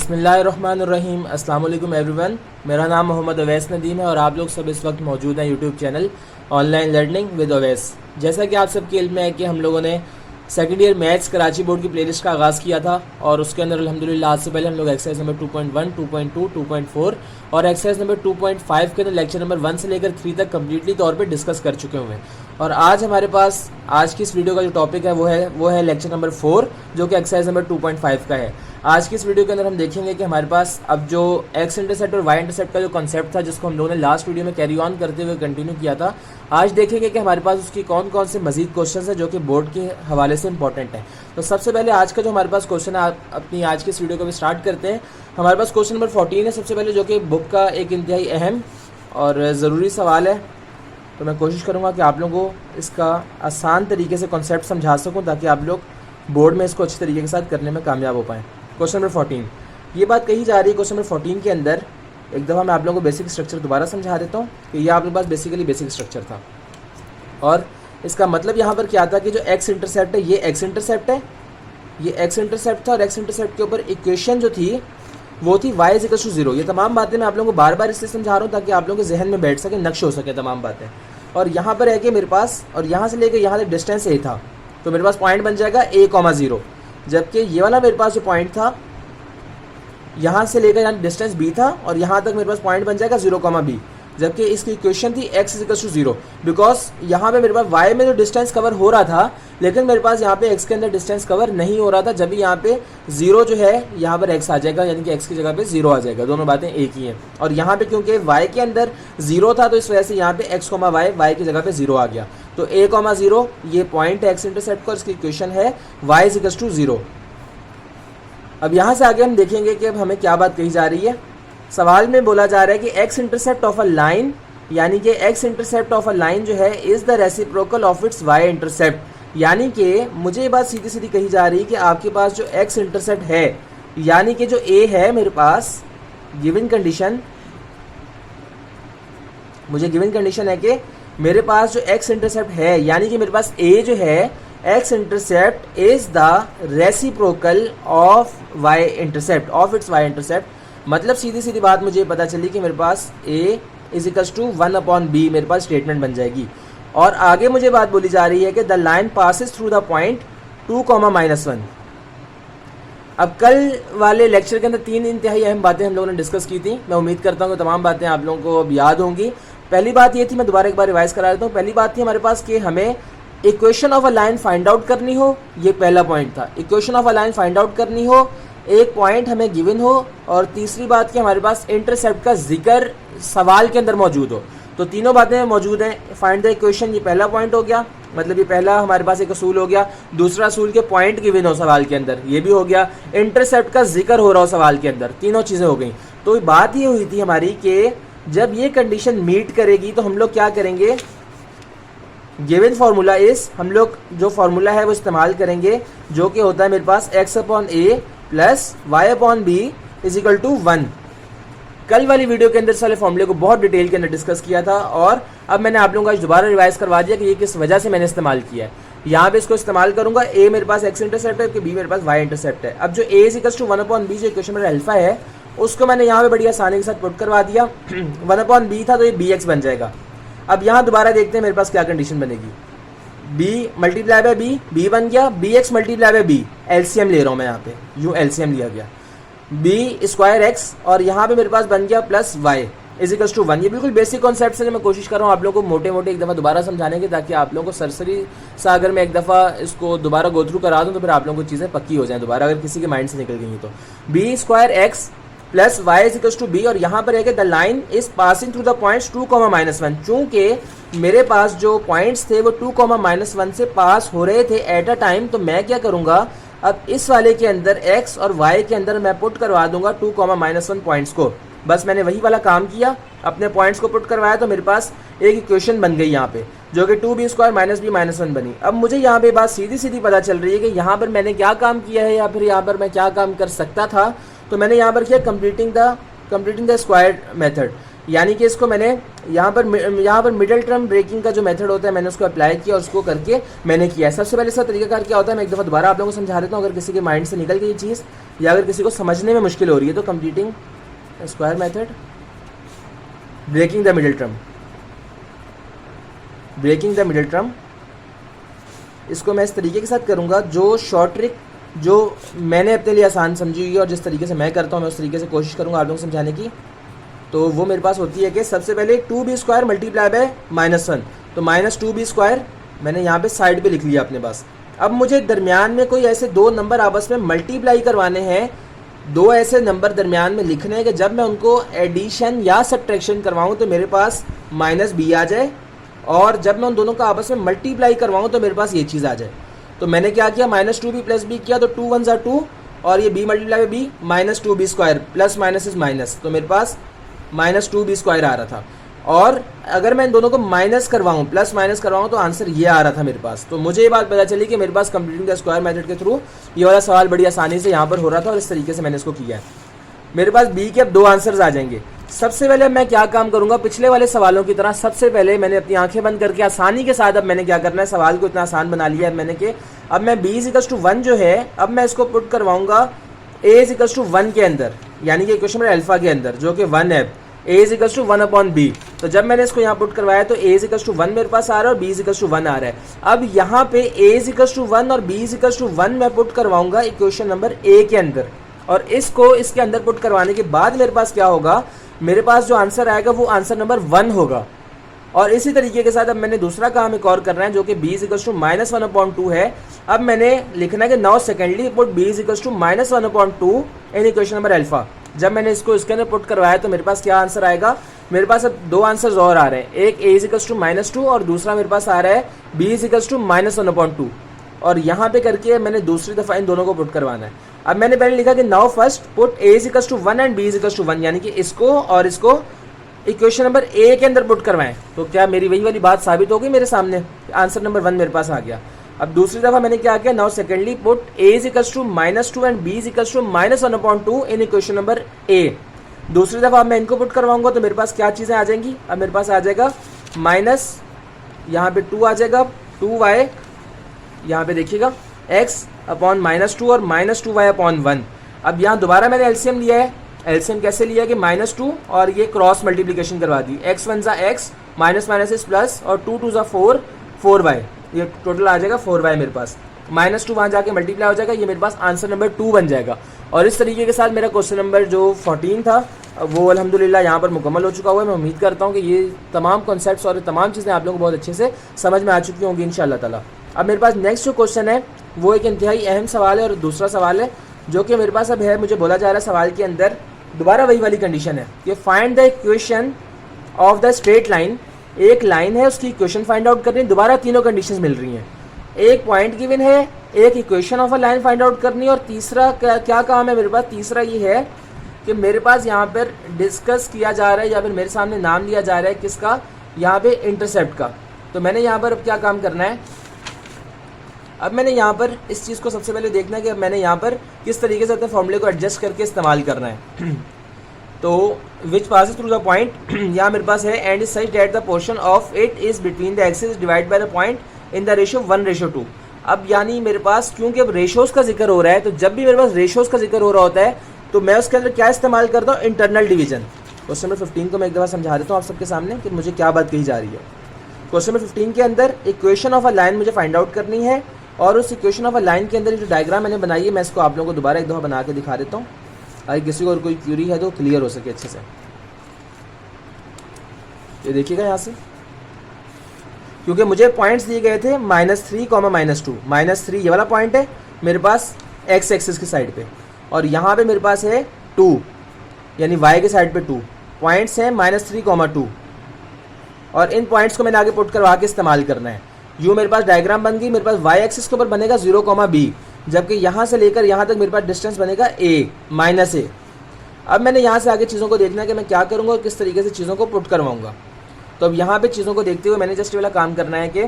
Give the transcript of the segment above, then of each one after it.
बिस्मिल्लाहिर्रहमानिर्रहीम। अस्सलाम वालेकुम एवरीवन। मेरा नाम मोहम्मद अवैस नदीम है और आप लोग सब इस वक्त मौजूद हैं YouTube channel online learning with Awais. जैसा कि आप सबके इल्म में है कि हम लोगों ने second year maths Karachi board की प्लेलिस्ट का आगाज़ किया था और उसके अंदर अल्हम्दुलिल्लाह आज से पहले हम लोग एक्सरसाइज नंबर 2.1, 2.2, 2.4 और एक्सरसाइज नंबर 2.5 के अंदर लेक्चर नंबर 1 से लेकर 3 तक कम्प्लीटली तौर पे डिस्कस कर चुके हुए हैं। और आज हमारे पास आज की इस वीडियो का जो टॉपिक है वो है लेक्चर नंबर 4 जो कि एक्सरसाइज नंबर 2.5 का है। आज की इस वीडियो के अंदर हम देखेंगे कि हमारे पास अब जो एक्स इंटरसेप्ट और वाई इंटरसेप्ट का जो कॉन्सेप्ट था जिसको हम लोगों ने लास्ट वीडियो में कैरी ऑन करते हुए कंटिन्यू किया था, आज देखेंगे कि हमारे पास उसकी कौन कौन से मजीद क्वेश्चन है जो कि बोर्ड के हवाले से इंपॉर्टेंट है। तो सबसे पहले आज का जो हमारे पास क्वेश्चन है, आप अपनी आज की इस वीडियो को भी स्टार्ट करते हैं। हमारे पास क्वेश्चन नंबर 14 है सबसे पहले, जो कि बुक का एक इंतहाई अहम और ज़रूरी सवाल है। तो मैं कोशिश करूँगा कि आप लोगों को इसका आसान तरीके से कॉन्सेप्ट समझा सकूँ ताकि आप लोग बोर्ड में इसको अच्छे तरीके के साथ करने में कामयाब हो पाएँ। क्वेश्चन नंबर 14, ये बात कही जा रही है क्वेश्चन नंबर 14 के अंदर। एक दफ़ा मैं आप लोगों को बेसिक स्ट्रक्चर दोबारा समझा देता हूँ कि ये आप लोगों के पास बेसिकली बेसिक स्ट्रक्चर था और इसका मतलब यहाँ पर क्या था कि जो एक्स इंटरसेप्ट है ये एक्स इंटरसेप्ट है, ये एक्स इंटरसेप्ट था और एक्स इंटरसेप्ट के ऊपर इक्वेशन जो थी वो थी y इक्वल टू 0। ये तमाम बातें मैं आप लोगों को बार बार इसलिए समझा रहा हूँ ताकि आप लोगों के जहन में बैठ सके, नक्श हो सके तमाम बातें। और यहाँ पर है कि मेरे पास और यहाँ से लेकर यहाँ तक डिस्टेंस a था, तो मेरे पास पॉइंट बन जाएगा a,0, जबकि ये वाला मेरे पास जो पॉइंट था यहाँ से लेकर यहाँ डिस्टेंस b था और यहाँ तक मेरे पास पॉइंट बन जाएगा 0,b, जबकि इसकी इक्वेशन थी x इक्वल टू 0। बिकॉज यहाँ पे मेरे पास y में जो डिस्टेंस कवर हो रहा था लेकिन मेरे पास यहाँ पे x के अंदर डिस्टेंस कवर नहीं हो रहा था, जब भी यहाँ पे 0 जो है यहाँ पर x आ जाएगा, यानी कि x की जगह पे 0 आ जाएगा। दोनों बातें एक ही हैं। और यहाँ पे क्योंकि y के अंदर 0 था तो इस वजह से यहाँ पे x, y की जगह पे 0 आ गया। तो a,0 ये पॉइंट है एक्स इंटरसेप्ट का, इसकी इक्वेशन है y इक्वल टू 0। अब यहाँ से आगे हम देखेंगे कि अब हमें क्या बात कही जा रही है। सवाल में बोला जा रहा है कि x intercept of a line, यानी कि x intercept of a line जो है is the reciprocal of its y intercept. यानी कि मुझे ये बात सीधी सीधी कही जा रही है कि आपके पास जो एक्स इंटरसेप्ट है, यानी कि जो ए है मेरे पास, गिवन कंडीशन, मुझे गिवन कंडीशन है कि मेरे पास जो एक्स इंटरसेप्ट है यानी कि मेरे पास ए जो है x intercept is the reciprocal of y intercept, of its y intercept. मतलब सीधी सीधी बात मुझे पता चली कि मेरे पास a is equal to 1/b मेरे पास स्टेटमेंट बन जाएगी। और आगे मुझे बात बोली जा रही है कि the line passes through the point 2,-1। अब कल वाले लेक्चर के अंदर 3 इंतहाई अहम बातें हम लोगों ने डिस्कस की थी। मैं उम्मीद करता हूँ कि तमाम बातें आप लोगों को अब याद होंगी। पहली बात ये थी, मैं दोबारा एक बार रिवाइज करा देता हूँ। पहली बात थी हमारे पास कि हमें equation of a line find out करनी हो, ये पहला पॉइंट था। Equation of a line find out करनी हो, एक पॉइंट हमें गिवन हो, और तीसरी बात कि हमारे पास इंटरसेप्ट का जिक्र सवाल के अंदर मौजूद हो। तो तीनों बातें मौजूद हैं। फाइंड द इक्वेशन, ये पहला पॉइंट हो गया, मतलब ये पहला हमारे पास एक असूल हो गया। दूसरा असूल के पॉइंट गिवन हो सवाल के अंदर, ये भी हो गया। इंटरसेप्ट का जिक्र हो रहा हो सवाल के अंदर, तीनों चीज़ें हो गई। तो बात ये हुई थी हमारी कि जब ये कंडीशन मीट करेगी तो हम लोग क्या करेंगे, गिवन फार्मूला इस, हम लोग जो फार्मूला है वो इस्तेमाल करेंगे जो कि होता है मेरे पास x/a plus y/b is equal to 1। कल वाली वीडियो के अंदर इस वाले फॉर्मूले को बहुत डिटेल के अंदर डिस्कस किया था और अब मैंने आप लोगों को दोबारा रिवाइज करवा दिया कि ये किस वजह से मैंने इस्तेमाल किया है। यहाँ पे इसको इस्तेमाल करूंगा, a मेरे पास x इंटरसेप्ट है, b मेरे पास y इंटरसेप्ट है। अब जो a is equal to 1/b जो इक्वेशन मेरा अल्फा है उसको मैंने यहाँ पे बड़ी आसानी के साथ पुट करवा दिया। 1/b था तो ये bx बन जाएगा। अब यहाँ दोबारा देखते हैं मेरे पास क्या कंडीशन बनेगी। b मल्टीप्लाई बाय b बन गया, bx multiply by b, LCM ले रहा हूँ मैं यहाँ पे, यूँ एलसीएम लिया गया, b स्क्वायर x और यहाँ पे मेरे पास बन गया plus y is equal to 1। ये बिल्कुल बेसिक कॉन्सेप्ट है जो मैं कोशिश कर रहा हूँ आप लोगों को मोटे मोटे एक दफ़ा दोबारा समझाने की, ताकि आप लोगों को सरसरी सा अगर मैं एक दफ़ा इसको दोबारा गो थ्रू करा दूँ तो फिर आप लोगों को चीज़ें पक्की हो जाएँ दोबारा, अगर किसी के माइंड से निकल गई तो। b square x plus y is equal to b, और यहाँ पर है कि the line is passing through the points 2,-1। चूंकि मेरे पास जो पॉइंट्स थे वो 2,-1 से पास हो रहे थे एट अ टाइम, तो मैं क्या करूँगा, अब इस वाले के अंदर x और y के अंदर मैं पुट करवा दूंगा 2,-1 पॉइंट्स को। बस मैंने वही वाला काम किया, अपने पॉइंट्स को पुट करवाया तो मेरे पास एक इक्वेशन बन गई यहाँ पे जो कि 2b square minus b minus 1 बनी। अब मुझे यहाँ पे बात सीधी सीधी पता चल रही है कि यहाँ पर मैंने क्या काम किया है या फिर यहाँ पर मैं क्या काम कर सकता था। तो मैंने यहाँ पर किया कंप्लीटिंग द स्क्वायर मेथड, यानी कि इसको मैंने यहाँ पर मिडिल टर्म ब्रेकिंग का जो मेथड होता है मैंने उसको अप्लाई किया और उसको करके मैंने किया है। सबसे पहले इसका तरीकाकार क्या होता है मैं एक दफ़ा दोबारा आप लोगों को समझा देता हूँ, अगर किसी के माइंड से निकल गई ये चीज़। या अगर किसी को समझने में मुश्किल हो रही है तो completing square method, breaking the middle term, breaking the middle term, इसको मैं इस तरीके के साथ करूँगा जो शॉर्ट ट्रिक जो मैंने अपने लिए आसान समझी हुई है और जिस तरीके से मैं करता हूँ मैं उस तरीके से कोशिश करूँगा आप लोगों को समझाने की। तो वो मेरे पास होती है कि सबसे पहले 2b स्क्वायर मल्टीप्लाई बाय -1, तो -2b स्क्वायर मैंने यहाँ पे साइड पे लिख लिया अपने पास। अब मुझे दरमियान में कोई ऐसे दो नंबर आपस में मल्टीप्लाई करवाने हैं, दो ऐसे नंबर दरमियान में लिखने हैं कि जब मैं उनको एडिशन या सब्ट्रैक्शन करवाऊँ तो मेरे पास -b आ जाए, और जब मैं उन दोनों का आपस में मल्टीप्लाई करवाऊँ तो मेरे पास ये चीज़ आ जाए। तो मैंने क्या किया, -2b + b किया, तो 2 1 = 2 और ये b multiply by b -2b square plus minus is minus, तो मेरे पास -2b स्क्वायर आ रहा था। और अगर मैं इन दोनों को माइनस करवाऊँ प्लस माइनस करवाऊँ तो आंसर ये आ रहा था मेरे पास। तो मुझे ये बात पता चली कि मेरे पास कंप्लीटिंग द स्क्वायर मेथड के थ्रू ये वाला सवाल बड़ी आसानी से यहाँ पर हो रहा था और इस तरीके से मैंने इसको किया है। मेरे पास b के अब दो आंसर्स आ जाएंगे। सबसे पहले मैं क्या काम करूंगा, पिछले वाले सवालों की तरह सबसे पहले मैंने अपनी आंखें बंद करके आसानी के साथ अब मैंने क्या करना है, सवाल को इतना आसान बना लिया है मैंने कि अब मैं b = 1 जो है अब मैं इसको पुट करवाऊंगा a = 1 के अंदर, यानी कि इक्वेशन नंबर अल्फा के अंदर जो कि 1 है, a = 1/b। तो जब मैंने इसको यहाँ पुट करवाया तो a = 1 मेरे पास आ रहा है और b = 1 आ रहा है। अब यहाँ पे a = 1 और b = 1 मैं पुट करवाऊंगा इक्वेशन नंबर a के अंदर, और इसको इसके अंदर पुट करवाने के बाद मेरे पास क्या होगा, मेरे पास जो आंसर आएगा वो आंसर नंबर 1 होगा। और इसी तरीके के साथ अब मैंने दूसरा काम एक और करना है जो कि b = -1/2 है। अब मैंने लिखना है कि now secondly put b = -1/2 in equation number alpha. जब मैंने इसको इसके अंदर पुट करवाया तो मेरे पास क्या आंसर आएगा, मेरे पास अब दो आंसर्स और आ रहे हैं, एक a = -2 और दूसरा मेरे पास आ रहा है b = -1/2। और यहाँ पे करके मैंने दूसरी दफ़ा इन दोनों को पुट करवाना है। अब मैंने पहले लिखा कि now first put a = 1 and b = 1, यानी कि इसको और इसको इक्वेशन नंबर a के अंदर पुट करवाएं। तो क्या मेरी वही वाली बात साबित हो गई मेरे सामने, आंसर नंबर 1 मेरे पास आ गया। अब दूसरी दफ़ा मैंने क्या किया, now secondly put a = -2 and b = -1/2 in equation number a। दूसरी दफ़ा मैं इनको पुट करवाऊंगा तो मेरे पास क्या चीज़ें आ जाएंगी, अब मेरे पास आ जाएगा माइनस, यहाँ पे 2 आ जाएगा, 2y, यहाँ पे देखिएगा x/-2 और -2y/1। अब यहाँ दोबारा मैंने एलसीएम लिया है। एलसीएम कैसे लिया कि -2 और ये क्रॉस मल्टीप्लिकेशन करवा दी, x1 = x, minus minus is plus और 2 2 = 4, 4y, ये टोटल आ जाएगा 4y मेरे पास। -2 वहाँ जाके मल्टीप्लाई हो जाएगा, ये मेरे पास आंसर नंबर 2 बन जाएगा। और इस तरीके के साथ मेरा क्वेश्चन नंबर जो 14 था वो अल्हम्दुलिल्लाह यहाँ पर मुकम्मल हो चुका हुआ है। मैं उम्मीद करता हूँ कि ये तमाम कॉन्सेप्ट्स और तमाम चीज़ें आप लोगों को बहुत अच्छे से समझ में आ चुकी होंगी इंशाअल्लाह ताला। अब मेरे पास नेक्स्ट जो क्वेश्चन है वो एक इंतहाई अहम सवाल है और दूसरा सवाल है जो कि मेरे पास अब है, मुझे बोला जा रहा है सवाल के अंदर दोबारा वही वाली कंडीशन है कि find the equation of the straight line. एक लाइन है उसकी इक्वेशन फाइंड आउट करनी है, दोबारा तीनों कंडीशंस मिल रही हैं, एक पॉइंट गिवन है, एक equation of a line find out करनी है और तीसरा क्या काम है मेरे पास, तीसरा ये है कि मेरे पास यहाँ पर डिस्कस किया जा रहा है या फिर मेरे सामने नाम लिया जा रहा है किसका, यहाँ पे इंटरसेप्ट का। तो मैंने यहाँ पर अब क्या काम करना है, अब मैंने यहाँ पर इस चीज़ को सबसे पहले देखना है कि अब मैंने यहाँ पर किस तरीके से अपने फॉर्मूले को एडजस्ट करके इस्तेमाल करना है। तो विच पासेस थ्रू द पॉइंट, यहाँ मेरे पास है and is such that the portion of it is between the axis divide by the point in the ratio 1:2। अब यानी मेरे पास क्योंकि अब रेशोज़ का जिक्र हो रहा है, तो जब भी मेरे पास रेशोज़ का जिक्र हो रहा होता है तो मैं उसके अंदर क्या इस्तेमाल करता हूँ, इंटरनल डिवीजन। क्वेश्चन नंबर 15 को मैं एक दफ़ा समझा देता हूँ आप सबके सामने कि मुझे क्या बात कही जा रही है। क्वेश्चन नंबर 15 के अंदर इक्वेशन ऑफ अ लाइन मुझे फाइंड आउट करनी है और उस इक्वेशन ऑफ अ लाइन के अंदर जो डायग्राम मैंने बनाई है मैं इसको आप लोगों को दोबारा एक दफ़ा बना के दिखा देता हूँ, अगर किसी को और कोई क्यूरी है तो क्लियर हो सके अच्छे से। ये देखिएगा यहाँ से, क्योंकि मुझे पॉइंट्स दिए गए थे -3, -2। -3 ये वाला पॉइंट है मेरे पास x एक्सिस की साइड पे, और यहाँ पे मेरे पास है 2 यानी y के साइड पे 2 पॉइंट्स हैं, -3, 2। और इन पॉइंट्स को मैंने आगे पुट करवा के इस्तेमाल करना है। यूँ मेरे पास डायग्राम बन गई, मेरे पास y एक्सिस के ऊपर बनेगा 0, b, जबकि यहाँ से लेकर यहाँ तक मेरे पास डिस्टेंस बनेगा a। अब मैंने यहाँ से आगे चीज़ों को देखना है कि मैं क्या करूँगा और किस तरीके से चीज़ों को पुट करवाऊँगा। तो अब यहाँ पे चीज़ों को देखते हुए मैंने जस्ट वाला काम करना है कि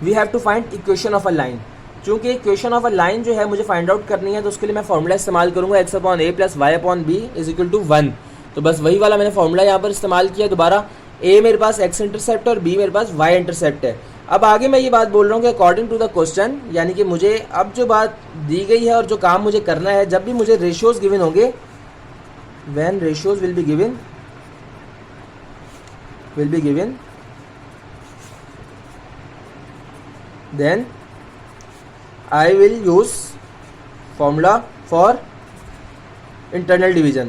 we have to find equation of a line. चूँकि इक्वेशन ऑफ अ लाइन जो है मुझे फाइंड आउट करनी है तो उसके लिए मैं फॉर्मूला इस्तेमाल करूँगा x/a + y/b = 1। तो बस वही वाला मैंने फॉर्मूला यहाँ पर इस्तेमाल किया दोबारा, ए मेरे पास एक्स इंटरसेप्ट और बी मेरे पास वाई इंटरसेप्ट है। अब आगे मैं ये बात बोल रहा हूँ कि अकॉर्डिंग टू द क्वेश्चन, यानी कि मुझे अब जो बात दी गई है और जो काम मुझे करना है, जब भी मुझे रेशियोज गिवन होंगे, when ratios will be given then I will use formula for internal division.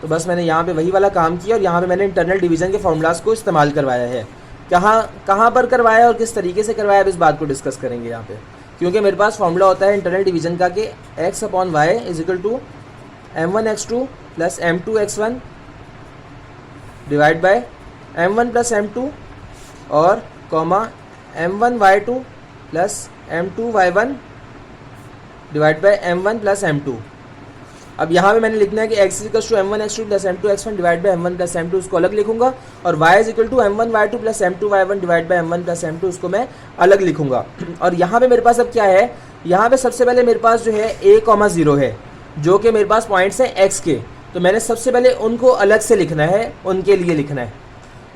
तो बस मैंने यहाँ पे वही वाला काम किया और यहाँ पे मैंने इंटरनल डिवीजन के फॉर्मूलाज को इस्तेमाल करवाया है। कहाँ पर करवाया और किस तरीके से करवाया, अब इस बात को डिस्कस करेंगे यहाँ पे, क्योंकि मेरे पास फॉर्मूला होता है इंटरनल डिवीजन का कि x upon y is equal to m1x2 plus m2x1 divide by m1 plus m2 और comma m1y2 plus m2y1 divide by m1 plus m2। अब यहाँ पे मैंने लिखना है कि x equal to m1x2 plus m2x1 divide by m1 plus m2, उसको अलग लिखूंगा, और y is equal to m1y2 plus m2y1 divide by m1 plus m2, उसको मैं अलग लिखूंगा। और यहाँ पे मेरे पास अब क्या है, यहाँ पे सबसे पहले मेरे पास जो है a,0 है, जो कि मेरे पास पॉइंट्स हैं x के, तो मैंने सबसे पहले उनको अलग से लिखना है, उनके लिए लिखना है।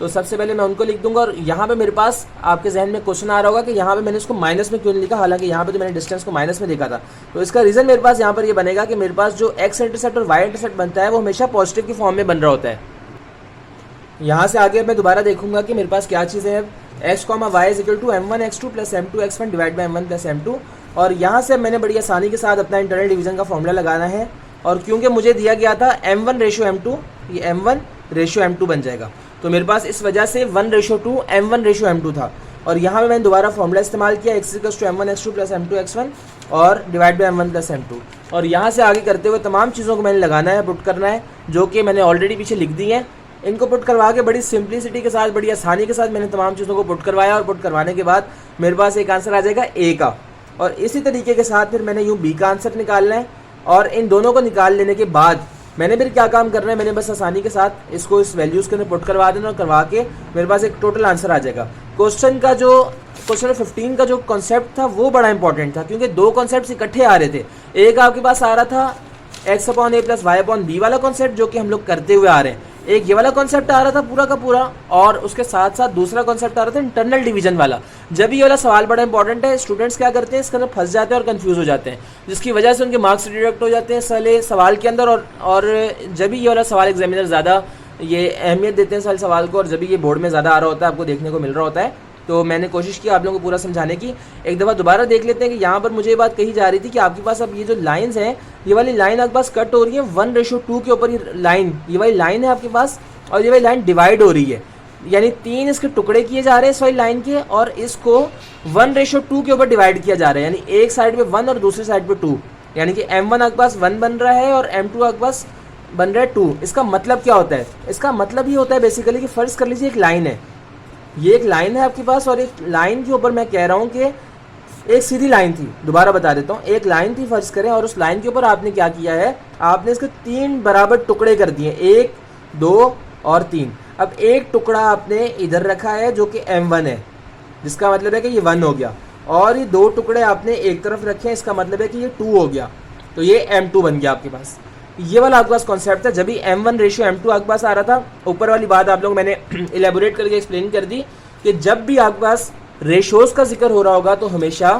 तो सबसे पहले मैं उनको लिख दूंगा। और यहाँ पे मेरे पास आपके जहन में क्वेश्चन आ रहा होगा कि यहाँ पे मैंने इसको माइनस में क्यों नहीं लिखा, हालांकि यहाँ पे तो मैंने डिस्टेंस को माइनस में लिखा था। तो इसका रीज़न मेरे पास यहाँ पर ये बनेगा कि मेरे पास जो एक्स इंटरसेप्ट और वाई इंटरसेप्ट बनता है वो हमेशा पॉजिटिव की फॉर्म में बन रहा होता है। यहाँ से आगे मैं दोबारा देखूंगा कि मेरे पास क्या चीज़ें हैं, x comma y is equal to m1x2 plus m2x1 divide by m1 plus m2, और यहाँ से मैंने बड़ी आसानी के साथ अपना इंटरनल डिवीजन का फॉर्मूला लगाना है। और क्योंकि मुझे दिया गया था m1:m2, ये m1:m2 बन जाएगा, तो मेरे पास इस वजह से 1:2 m1:m2 था। और यहाँ पे मैंने दोबारा फॉर्मूला इस्तेमाल किया x equal to m1x2 plus m2x1 और divide by m1 plus m2। और यहाँ से आगे करते हुए तमाम चीज़ों को मैंने लगाना है, पुट करना है, जो कि मैंने ऑलरेडी पीछे लिख दी हैं। इनको पुट करवा के बड़ी सिंप्लिसिटी के साथ, बड़ी आसानी के साथ मैंने तमाम चीज़ों को पुट करवाया, और पुट करवाने के बाद मेरे पास एक आंसर आ जाएगा ए का। और इसी तरीके के साथ फिर मैंने यूँ बी का आंसर निकालना है, और इन दोनों को निकाल लेने के बाद मैंने फिर क्या काम करना है, मैंने बस आसानी के साथ इसको इस वैल्यूज़ के अंदर पुट करवा देना, और करवा के मेरे पास एक टोटल आंसर आ जाएगा। क्वेश्चन 15 का जो कॉन्सेप्ट था वो बड़ा इंपॉर्टेंट था, क्योंकि दो कॉन्सेप्ट इकट्ठे आ रहे थे। एक आपके पास आ रहा था x अपॉन ए प्लस वाई अपॉन बी वाला कॉन्सेप्ट, जो कि हम लोग करते हुए आ रहे हैं। एक ये वाला कॉन्सेप्ट आ रहा था पूरा का पूरा, और उसके साथ साथ दूसरा कॉन्सेप्ट आ रहा था इंटरनल डिवीजन वाला। जब ये वाला सवाल बड़ा इंपॉर्टेंट है, स्टूडेंट्स क्या करते हैं, इसके अंदर फंस जाते हैं और कंफ्यूज हो जाते हैं, जिसकी वजह से उनके मार्क्स डिडक्ट हो जाते हैं साले सवाल के अंदर। और जब भी ये वाला सवाल एग्जामिनर ज़्यादा ये अहमियत देते हैं साले सवाल को, और जब भी ये बोर्ड में ज़्यादा आ रहा होता है, आपको देखने को मिल रहा होता है, तो मैंने कोशिश की आप लोगों को पूरा समझाने की। एक दफ़ा दोबारा देख लेते हैं कि यहाँ पर मुझे ये बात कही जा रही थी कि आपके पास अब ये जो लाइंस हैं, ये वाली लाइन आपके पास कट हो रही है 1:2 के ऊपर। ये लाइन, ये वाली लाइन है आपके पास, और ये वाली लाइन डिवाइड हो रही है, यानी 3 इसके टुकड़े किए जा रहे हैं इस वाली लाइन के, और इसको 1:2 के ऊपर डिवाइड किया जा रहा है, यानी एक साइड पे 1 और दूसरी साइड पे 2, यानी कि m1 आपके पास 1 बन रहा है और m2 आपके पास बन रहा है 2। इसका मतलब क्या होता है, इसका मतलब ये होता है बेसिकली कि फ़र्ज़ कर लीजिए एक लाइन है, ये एक लाइन है आपके पास, और एक लाइन के ऊपर मैं कह रहा हूँ कि एक सीधी लाइन थी, दोबारा बता देता हूँ, एक लाइन थी फ़र्ज़ करें, और उस लाइन के ऊपर आपने क्या किया है, आपने इसके 3 बराबर टुकड़े कर दिए, 1, 2 और 3। अब एक टुकड़ा आपने इधर रखा है जो कि m1 है, जिसका मतलब है कि ये 1 हो गया, और ये 2 टुकड़े आपने एक तरफ रखे हैं, इसका मतलब है कि ये 2 हो गया, तो ये m2 बन गया आपके पास। ये वाला आपके पास कॉन्सेप्ट था। जब भी m1:m2 आपके पास आ रहा था, ऊपर वाली बात आप लोग मैंने इलेबोरेट करके एक्सप्लेन कर दी कि जब भी आपके पास रेशोज़ का जिक्र हो रहा होगा तो हमेशा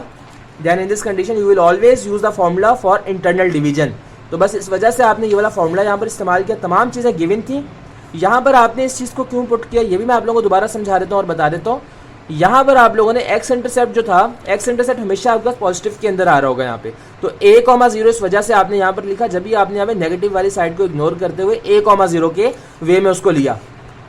then in this condition you will always use the formula for internal division. तो बस इस वजह से आपने ये वाला फॉर्मूला यहाँ पर इस्तेमाल किया। तमाम चीज़ें गिवन थी, यहाँ पर आपने इस चीज़ को क्यों पुट किया ये भी मैं आप लोगों को दोबारा समझा देता हूँ और बता देता हूँ। यहाँ पर आप लोगों ने एक्स इंटरसेप्ट जो था, एक्स इंटरसेप्ट हमेशा आपके पास पॉजिटिव के अंदर आ रहा होगा यहाँ पे, तो a,0 इस वजह से आपने यहाँ पर लिखा। जब भी आपने यहाँ पे नेगेटिव वाली साइड को इग्नोर करते हुए a,0 के वे में उसको लिया।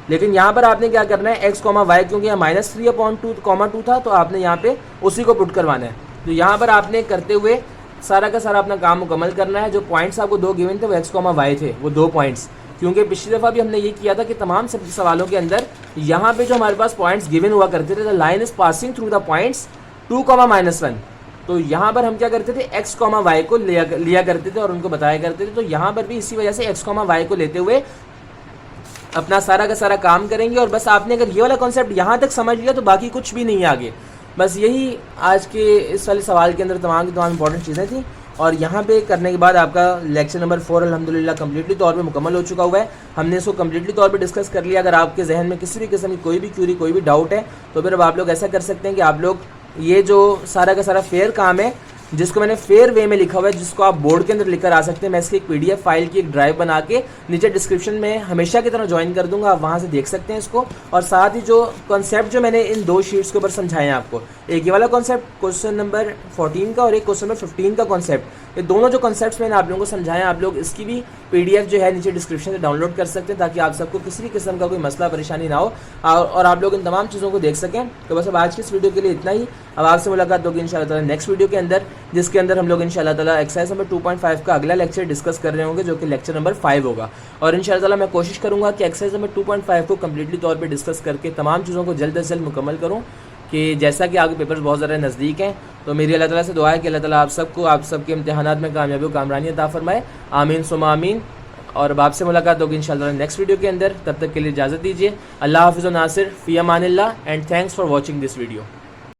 लेकिन यहाँ पर आपने क्या करना है, x, y, क्योंकि यहाँ -3/2, था, तो आपने यहाँ पे उसी को पुट करवाना है। तो यहाँ पर आपने करते हुए सारा का सारा अपना काम मुकम्मल करना है। जो पॉइंट्स आपको 2 गिवन थे वो x, y थे, वो 2 पॉइंट्स, क्योंकि पिछली दफ़ा भी हमने ये किया था कि तमाम सवालों के अंदर यहाँ पे जो हमारे पास पॉइंट्स गिवन हुआ करते थे, the line is passing through the points 2, -1, तो यहाँ पर हम क्या करते थे, x, y को लिया करते थे और उनको बताया करते थे। तो यहाँ पर भी इसी वजह से x, y को लेते हुए अपना सारा का सारा काम करेंगे। और बस आपने अगर ये वाला कॉन्सेप्ट यहाँ तक समझ लिया तो बाकी कुछ भी नहीं है आगे। बस यही आज के इस वाले सवाल के अंदर तमाम की तमाम इंपॉर्टेंट चीज़ें थी। और यहाँ पे करने के बाद आपका लेक्चर नंबर 4 अल्हम्दुलिल्लाह कम्प्लीटली तौर पे मुकम्मल हो चुका हुआ है। हमने इसको कम्प्लीटली तौर पे डिस्कस कर लिया। अगर आपके जहन में किसी भी किस्म की कोई भी क्यूरी, कोई भी डाउट है, तो फिर अब आप लोग ऐसा कर सकते हैं कि आप लोग ये जो सारा का सारा फेयर काम है, जिसको मैंने फेयर वे में लिखा हुआ है, जिसको आप बोर्ड के अंदर लिखकर आ सकते हैं, मैं इसकी एक PDF फाइल की एक ड्राइव बना के नीचे डिस्क्रिप्शन में हमेशा की तरह ज्वाइन कर दूंगा, आप वहाँ से देख सकते हैं इसको। और साथ ही जो कॉन्सेप्ट जो मैंने इन 2 शीट्स के ऊपर समझाए हैं आपको, एक ये वाला कॉन्सेप्ट क्वेश्चन नंबर 14 का और एक क्वेश्चन नंबर 15 का कॉन्सेप्ट, ये दोनों जो कॉन्सेप्ट्स मैंने आप लोगों को समझाए हैं, आप लोग इसकी भी PDF जो है नीचे डिस्क्रिप्शन से डाउनलोड कर सकते हैं, ताकि आप सबको किसी भी किस्म का कोई मसला परेशानी ना हो और आप लोग इन तमाम चीज़ों को देख सकें। तो बस अब आज की इस वीडियो के लिए इतना ही। अब आपसे मुलाकात होगी इंशाल्लाह ताला नेक्स्ट वीडियो के अंदर, जिसके अंदर हम लोग इंशाल्लाह ताला एक्सरसाइज नंबर 2.5 का अगला लेक्चर डिस्कस कर रहे होंगे, जो कि लेक्चर नंबर 5 होगा। और इंशाल्लाह ताला मैं कोशिश करूँगा कि एक्सरसाइज नंबर 2.5 को कम्प्लीटली तौर पर डिस्कस करके तमाम चीज़ों को जल्द से जल्द मुकम्मल करूँ, कि जैसा कि आगे पेपर्स बहुत ज़्यादा नज़दीक हैं। तो मेरी अल्लाह ताला से दुआ है कि अल्लाह ताला आप सबको, आप सबके इम्तिहानात में कामयाबी और कामरानी अता फरमाए। आमीन सुम्मा आमीन। और अब आपसे मुलाकात होगी इंशाल्लाह नेक्स्ट वीडियो के अंदर। तब तक के लिए इजाज़त दीजिए। अल्लाह हाफ़िज़ व नासिर फ़ी अमानिल्लाह and thanks for watching this video.